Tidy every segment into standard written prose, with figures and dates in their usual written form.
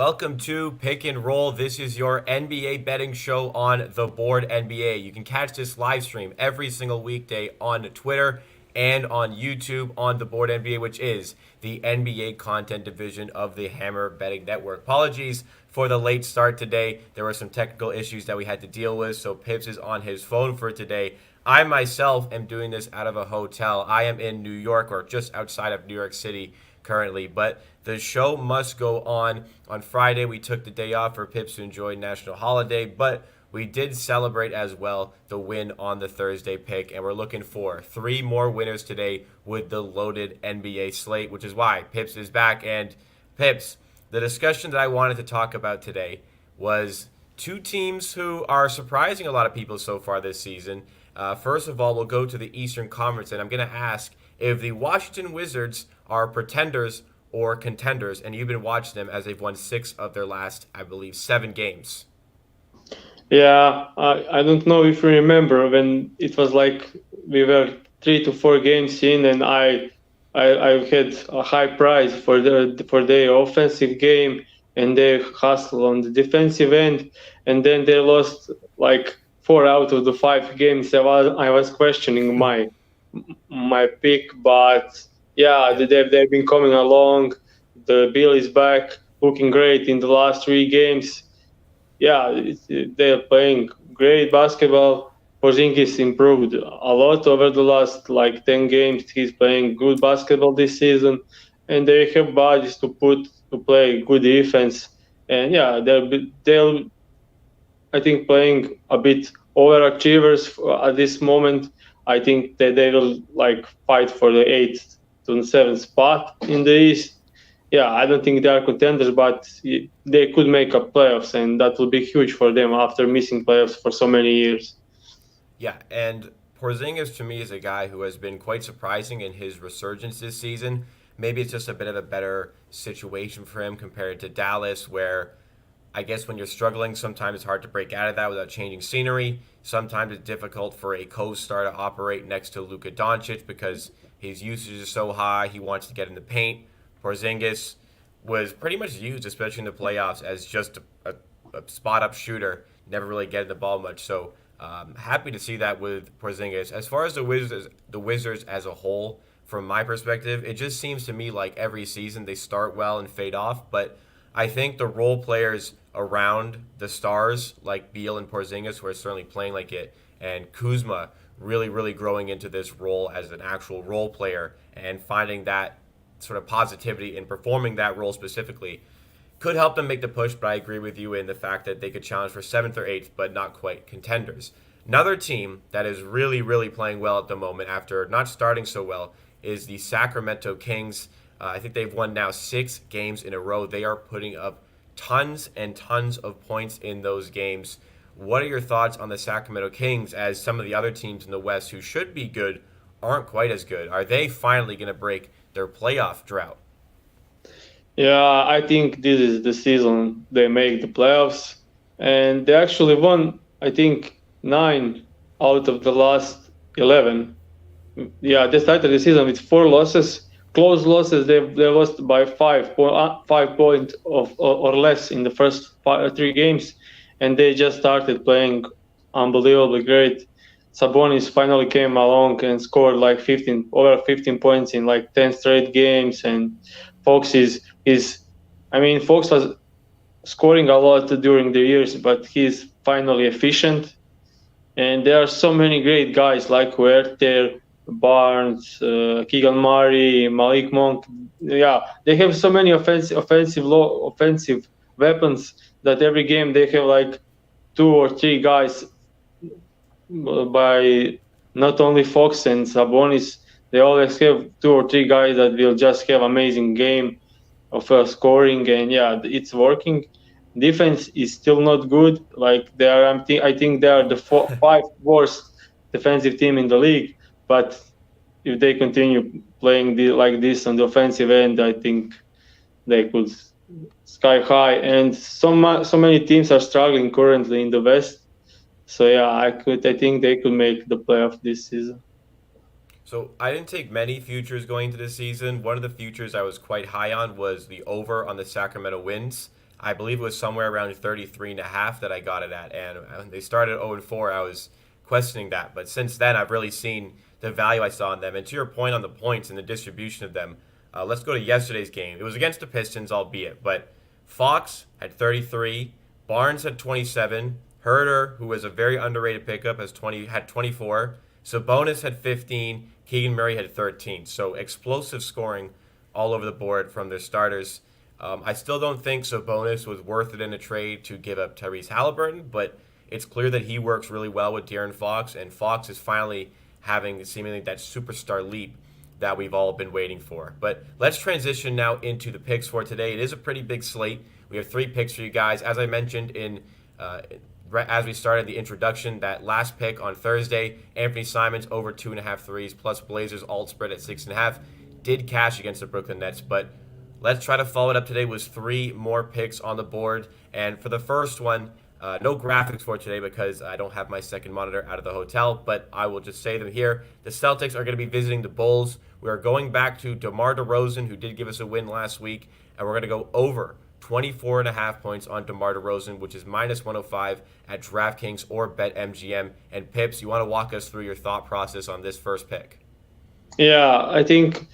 Welcome to Pick and Roll. This is your NBA betting show on the Board NBA. You can catch this live stream every single weekday on Twitter and on YouTube on the Board NBA, which is the NBA content division of the Hammer Betting Network. Apologies for the late start today. There were some technical issues that we had to deal with, so Pips is on his phone for today. I myself am doing this out of a hotel. I am in New York, or just outside of New York City currently, but the show must go on. On Friday, we took the day off for Pips to enjoy national holiday, but we did celebrate as well the win on the Thursday pick, and we're looking for 3 more winners today with the loaded NBA slate, which is why Pips is back. And Pips, the discussion that I wanted to talk about today was 2 teams who are surprising a lot of people so far this season. First of all, we'll go to the Eastern Conference, and I'm going to ask if the Washington Wizards are pretenders or contenders, and you've been watching them as they've won 6 of their last, I believe, 7 games. Yeah, I don't know if you remember when it was like we were 3 to 4 games in, and I had a high price for their offensive game and their hustle on the defensive end, and then they lost like 4 out of the 5 games. I was questioning my pick, but yeah, they've been coming along. The Bill is back, looking great in the last 3 games. Yeah, they're playing great basketball. Porzingis improved a lot over the last like 10 games. He's playing good basketball this season, and they have bodies to play good defense. And yeah, they'll I think playing a bit overachievers at this moment. I think that they will like fight for the 8th to the 7th spot in the East. Yeah, I don't think they are contenders, but they could make a playoffs, and that will be huge for them after missing playoffs for so many years. Yeah, and Porzingis to me is a guy who has been quite surprising in his resurgence this season. Maybe it's just a bit of a better situation for him compared to Dallas, where I guess when you're struggling, sometimes it's hard to break out of that without changing scenery. Sometimes it's difficult for a co-star to operate next to Luka Doncic because his usage is so high. He wants to get in the paint. Porzingis was pretty much used, especially in the playoffs, as just a spot-up shooter, never really getting the ball much. So happy to see that with Porzingis. As far as the Wizards as a whole, from my perspective, it just seems to me like every season they start well and fade off. But I think the role players around the stars, like Beal and Porzingis, who are certainly playing like it, and Kuzma really, really growing into this role as an actual role player and finding that sort of positivity in performing that role specifically, could help them make the push. But I agree with you in the fact that they could challenge for 7th or 8th, but not quite contenders. Another team that is really, really playing well at the moment after not starting so well is the Sacramento Kings. I think they've won now 6 games in a row. They are putting up tons and tons of points in those games. What are your thoughts on the Sacramento Kings, as some of the other teams in the West who should be good aren't quite as good? Are they finally going to break their playoff drought? Yeah, I think this is the season they make the playoffs, and they actually won, I think, 9 out of the last 11. Yeah, they started the season with 4 losses, close losses. They lost by 5 points or less in the first 3 games, and they just started playing unbelievably great. Sabonis finally came along and scored like over 15 points in like 10 straight games, and Fox Fox was scoring a lot during the years, but he's finally efficient. And there are so many great guys like Huerter, Barnes, Keegan Murray, Malik Monk. Yeah, they have so many offensive weapons that every game they have like 2 or 3 guys by not only Fox and Sabonis. They always have 2 or 3 guys that will just have amazing game of scoring, and yeah, it's working. Defense is still not good. Like I think they are the 5 worst defensive team in the league. But if they continue playing like this on the offensive end, I think they could sky high. And so many teams are struggling currently in the West. So yeah, I think they could make the playoff this season. So I didn't take many futures going into this season. One of the futures I was quite high on was the over on the Sacramento wins. I believe it was somewhere around 33.5 that I got it at. And when they started 0-4, I was questioning that. But since then, I've really seen the value I saw in them. And to your point on the points and the distribution of them, let's go to yesterday's game. It was against the Pistons, albeit, but Fox had 33, Barnes had 27, Herder, who was a very underrated pickup, had 24, Sabonis had 15, Keegan Murray had 13. So explosive scoring all over the board from their starters. I still don't think Sabonis was worth it in a trade to give up Tyrese Halliburton, but it's clear that he works really well with De'Aaron Fox, and Fox is finally having seemingly that superstar leap that we've all been waiting for. But let's transition now into the picks for today. It is a pretty big slate. We have 3 picks for you guys. As I mentioned as we started the introduction, that last pick on Thursday, Anthony Simons over 2.5 threes plus Blazers alt spread at 6.5 did cash against the Brooklyn Nets, but let's try to follow it up today with 3 more picks on the board. And for the first one, no graphics for today because I don't have my second monitor out of the hotel, but I will just say them here. The Celtics are going to be visiting the Bulls. We are going back to DeMar DeRozan, who did give us a win last week, and we're going to go over 24.5 points on DeMar DeRozan, which is minus 105 at DraftKings or BetMGM. And Pips, you want to walk us through your thought process on this first pick? Yeah, I think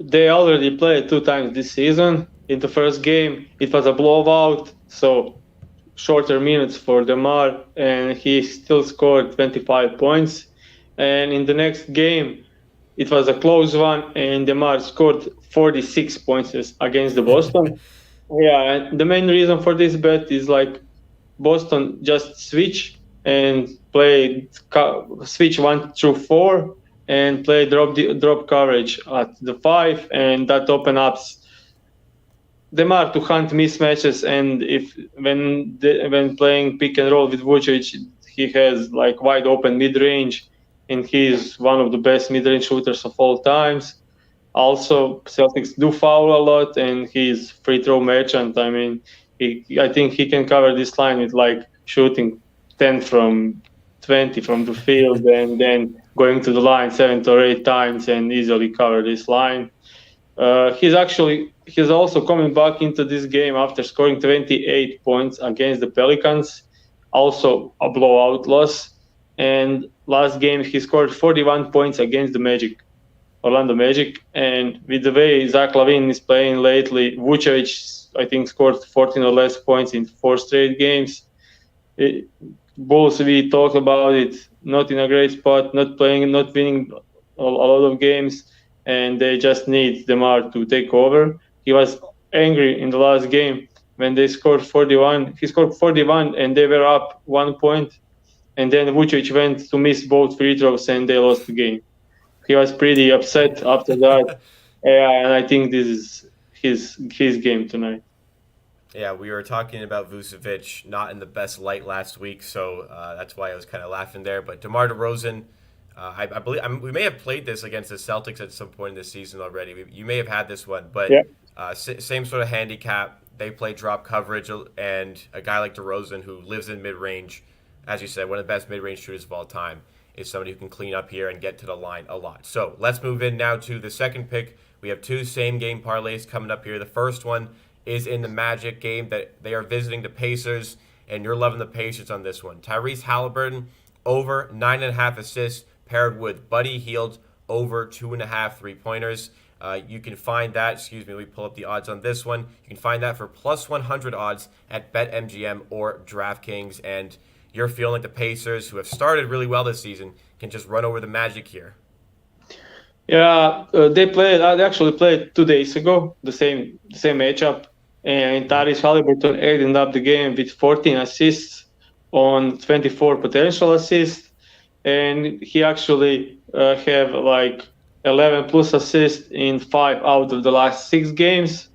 they already played 2 times this season. In the first game, it was a blowout, so shorter minutes for DeMar, and he still scored 25 points. And in the next game, it was a close one, and DeMar scored 46 points against the Boston. Yeah, and the main reason for this bet is like Boston just switch and play switch 1 through 4 and play drop coverage at the 5, and that opens up DeMar to hunt mismatches. And when playing pick and roll with Vucevic, he has like wide open mid range, and he's one of the best mid range shooters of all times. Also, Celtics do foul a lot, and he's free throw merchant. I mean, I think he can cover this line with like shooting 10 from 20 from the field, and then going to the line 7 or 8 times and easily cover this line. He's also coming back into this game after scoring 28 points against the Pelicans, also a blowout loss. And last game he scored 41 points against the Orlando Magic. And with the way Zach LaVine is playing lately, Vucevic I think scored 14 or less points in 4 straight games. Bulls, we talked about it, not in a great spot, not winning a lot of games, and they just need DeMar to take over. He was angry in the last game when they scored 41. He scored 41 and they were up 1 point, and then Vucevic went to miss both free throws and they lost the game. He was pretty upset after that. And I think this is his game tonight. Yeah, we were talking about Vucevic not in the best light last week, so that's why I was kind of laughing there. But DeMar DeRozan, I believe we may have played this against the Celtics at some point in this season already. You may have had this one, but yeah. Same sort of handicap. They play drop coverage, and a guy like DeRozan who lives in mid-range, as you said, one of the best mid-range shooters of all time, is somebody who can clean up here and get to the line a lot. So let's move in now to the second pick. We have 2 same-game parlays coming up here. The first one is in the Magic game that they are visiting the Pacers, and you're loving the Pacers on this one. Tyrese Halliburton over 9.5 assists paired with Buddy Hield over 2.5 3-pointers. You can find that, let me pull up the odds on this one. You can find that for plus 100 odds at BetMGM or DraftKings, and you're feeling like the Pacers, who have started really well this season, can just run over the Magic here. Yeah, they actually played 2 days ago, the same matchup. And Tyrese Halliburton ended up the game with 14 assists on 24 potential assists. And he actually have like 11 plus assists in 5 out of the last 6 games.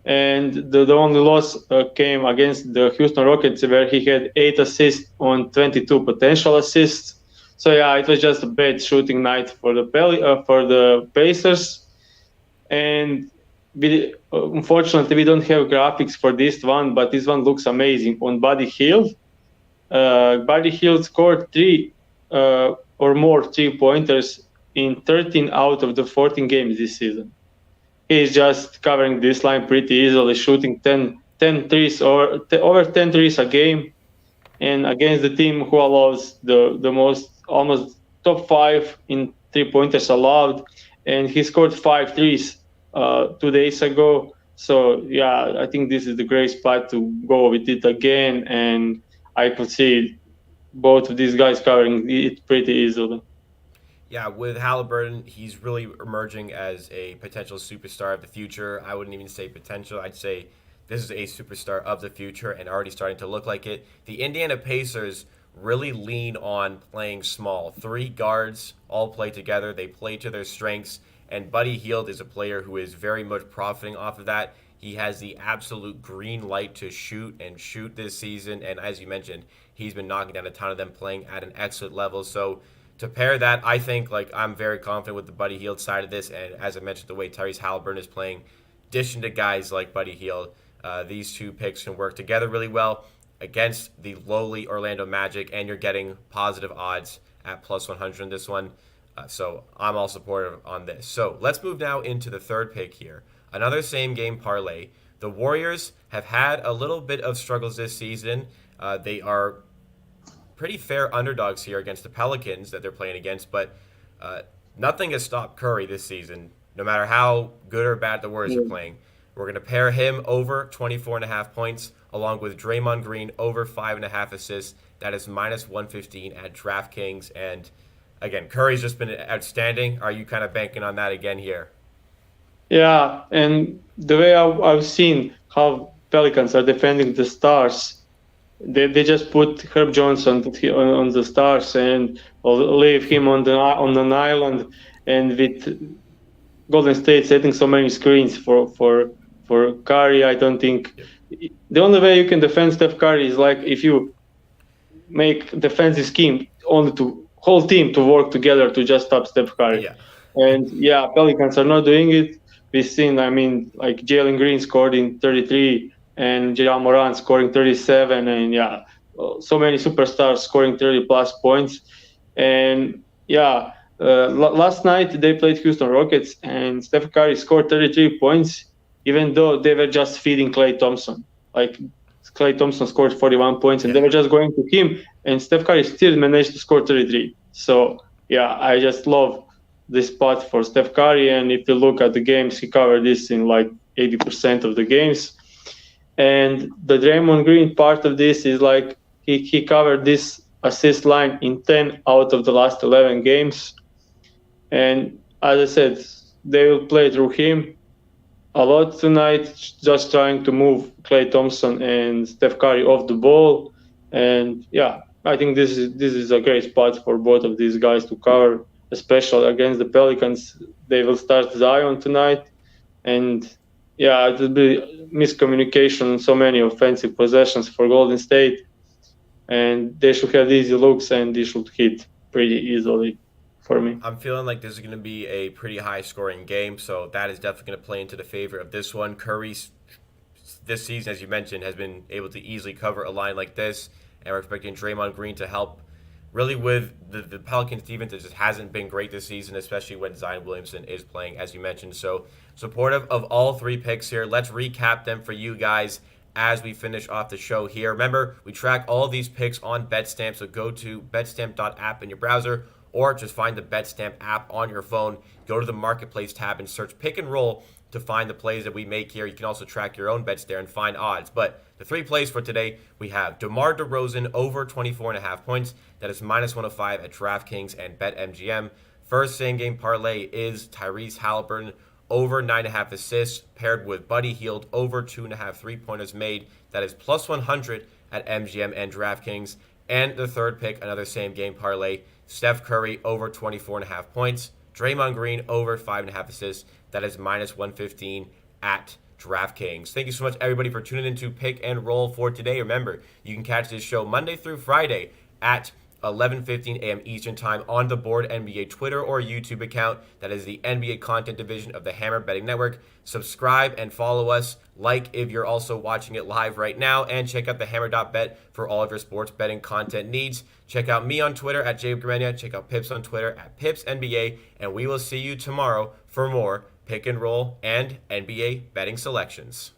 And the only loss came against the Houston Rockets, where he had 8 assists on 22 potential assists. So yeah, it was just a bad shooting night for the Pacers. And unfortunately, we don't have graphics for this one, but this one looks amazing. On Buddy Hield, Buddy Hield scored 3 or more 3-pointers in 13 out of the 14 games this season. He's just covering this line pretty easily, shooting 10 10 threes or over 10 threes a game, and against the team who allows the most, almost top five in 3 pointers allowed, and he scored 5 threes 2 days ago. So yeah, I think this is the great spot to go with it again, and I could see both of these guys covering it pretty easily. Yeah, with Halliburton, he's really emerging as a potential superstar of the future. I wouldn't even say potential. I'd say this is a superstar of the future and already starting to look like it. The Indiana Pacers really lean on playing small. Three guards all play together, they play to their strengths, and Buddy Hield is a player who is very much profiting off of that. He has the absolute green light to shoot and shoot this season, and as you mentioned, he's been knocking down a ton of them playing at an excellent level. So to pair that, I think like I'm very confident with the Buddy Hield side of this, and as I mentioned, the way Tyrese Halliburton is playing, addition to guys like Buddy Hield, these two picks can work together really well against the lowly Orlando Magic, and you're getting positive odds at plus 100 in this one. So I'm all supportive on this. So let's move now into the third pick here. Another same game parlay. The Warriors have had a little bit of struggles this season. They are pretty fair underdogs here against the Pelicans that they're playing against, but nothing has stopped Curry this season, no matter how good or bad the Warriors are playing. We're going to pair him over 24.5 points, along with Draymond Green over 5.5 assists. That is minus 115 at DraftKings. And again, Curry's just been outstanding. Are you kind of banking on that again here? Yeah, and the way I've seen how Pelicans are defending the Stars, they just put Herb Johnson on the Stars and leave him on an island, and with Golden State setting so many screens for Curry, I don't think the only way you can defend Steph Curry is like if you make defensive scheme only to whole team to work together to just stop Steph Curry. Yeah. And yeah, Pelicans are not doing it. We've seen, I mean, like Jalen Green scored in 33 and Ja Morant scoring 37, and yeah, so many superstars scoring 30 plus points. And yeah, last night they played Houston Rockets, and Steph Curry scored 33 points, even though they were just feeding Klay Thompson. Like Klay Thompson scored 41 points, and they were just going to him, and Steph Curry still managed to score 33. So yeah, I just love this spot for Steph Curry, and if you look at the games, he covered this in like 80% of the games. And the Draymond Green part of this is like he covered this assist line in 10 out of the last 11 games. And as I said, they will play through him a lot tonight, just trying to move Klay Thompson and Steph Curry off the ball. And yeah, I think this is a great spot for both of these guys to cover, especially against the Pelicans. They will start Zion tonight, and yeah, it will be miscommunication on so many offensive possessions for Golden State, and they should have easy looks and they should hit pretty easily for me. I'm feeling like this is going to be a pretty high scoring game, so that is definitely going to play into the favor of this one. Curry, this season, as you mentioned, has been able to easily cover a line like this, and we're expecting Draymond Green to help really with the Pelicans defense that just hasn't been great this season, especially when Zion Williamson is playing, as you mentioned. So supportive of all three picks here. Let's recap them for you guys as we finish off the show here. Remember, we track all these picks on BetStamp, so go to betstamp.app in your browser or just find the BetStamp app on your phone. Go to the Marketplace tab and search Pick and Roll to find the plays that we make here. You can also track your own bets there and find odds. But the three plays for today, we have DeMar DeRozan over 24.5 points. That is minus 105 at DraftKings and BetMGM. First same game parlay is Tyrese Halliburton over 9.5 assists paired with Buddy Hield over 2.5 3-pointers made. That is plus 100 at MGM and DraftKings. And the third pick, another same game parlay, Steph Curry over 24.5 points. Draymond Green over 5.5 assists. That is minus 115 at DraftKings. Thank you so much, everybody, for tuning in to Pick and Roll for today. Remember, you can catch this show Monday through Friday at 11:15 a.m. Eastern Time on the Board NBA Twitter or YouTube account. That is the NBA content division of the Hammer Betting Network. Subscribe and follow us. Like if you're also watching it live right now, and check out the Hammer.bet for all of your sports betting content needs. Check out me on Twitter at Jacob Gramegna. Check out Pips on Twitter at PipsNBA, and we will see you tomorrow for more Pick and Roll and NBA betting selections.